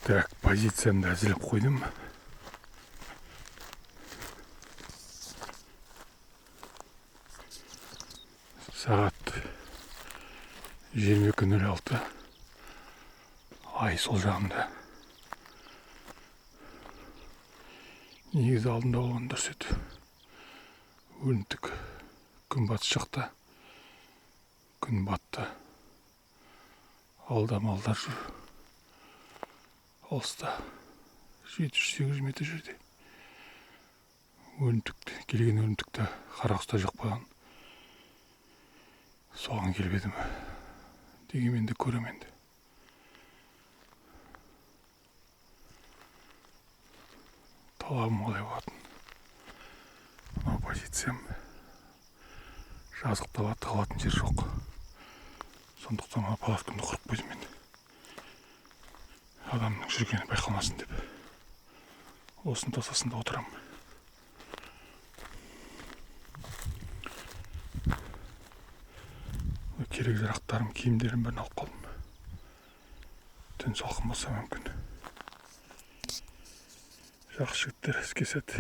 Так, позициямды әзірлеп қойдым. Сағат 22:06. Ай сол жағымда. Негізі алдында болған дұрыс еді. Өлімтік күн батыс жақта. Күн батты. Алда малдар жүр. Алыста 700-800 метр жерде. Келген өлімтікті қарақұста жоқ болған. Соған келіп едім. Дегенмен де көрем енді. Талабым қалай болатын. Мына позициям жазықталады, қалатын жер жоқ. Сондықтан мына палаткамды құрып қойдым енді. Адамның жүргені байқалмасын деп. Осының тасасында отырам. Керек жарақтарым, киімдерім бәрін алып қалдым. Түн салқын болса мүмкін. Жақсы жігіттер, іске сәт.